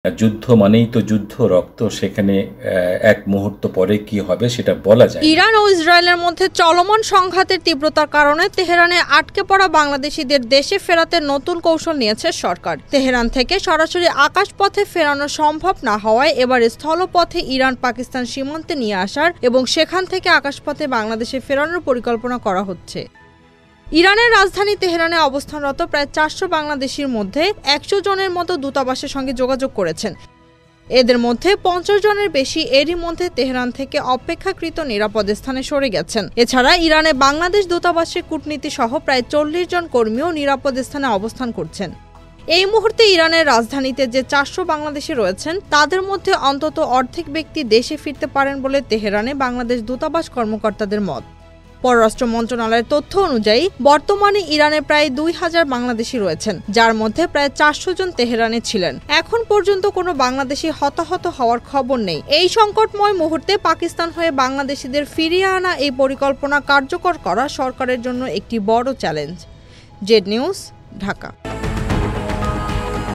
যুদ্ধ মানেই তো যুদ্ধ, রক্ত, সেখানে এক মুহূর্ত পরে কি হবে সেটা বলা যায়। ইরান ও ইসরায়েলের মধ্যে চলমান সংঘাতের তীব্রতার কারণে তেহরানে আটকে পড়া বাংলাদেশিদের দেশে ফেরাতে নতুন কৌশল নিয়েছে সরকার। তেহরান থেকে সরাসরি আকাশপথে ফেরানো সম্ভব না হওয়ায় এবার স্থলপথে ইরান পাকিস্তান সীমান্তে নিয়ে আসার এবং সেখান থেকে আকাশপথে বাংলাদেশে ফেরানোর পরিকল্পনা করা হচ্ছে। ইরানের রাজধানী তেহরানে অবস্থানরত প্রায় 400 বাংলাদেশির মধ্যে 100 জনের মতো দূতাবাসের সঙ্গে যোগাযোগ করেছেন। এদের মধ্যে 50 জনের বেশি এরই মধ্যে তেহরান থেকে অপেক্ষাকৃত নিরাপদ স্থানে সরে গেছেন। এছাড়া ইরানে বাংলাদেশ দূতাবাসের কূটনীতি সহ প্রায় 40 জন কর্মীও নিরাপদ স্থানে অবস্থান করছেন। এই মুহূর্তে ইরানের রাজধানীতে যে 400 বাংলাদেশি রয়েছেন তাদের মধ্যে অন্তত অর্ধেক ব্যক্তি দেশে ফিরতে পারেন বলে তেহরানে বাংলাদেশ দূতাবাস কর্মকর্তাদের মত। পররাষ্ট্র মন্ত্রণালয়ের তথ্য অনুযায়ী বর্তমানে ইরানে প্রায় 2000 বাংলাদেশি রয়েছেন, যার মধ্যে প্রায় 400 জন তেহরানে ছিলেন। এখন পর্যন্ত কোনো বাংলাদেশি হতাহত হওয়ার খবর নেই। এই সংকটময় মুহূর্তে পাকিস্তান হয়ে বাংলাদেশিদের ফিরিয়ে আনা এই পরিকল্পনা কার্যকর করা সরকারের জন্য একটি বড় চ্যালেঞ্জ। Z news, Dhaka.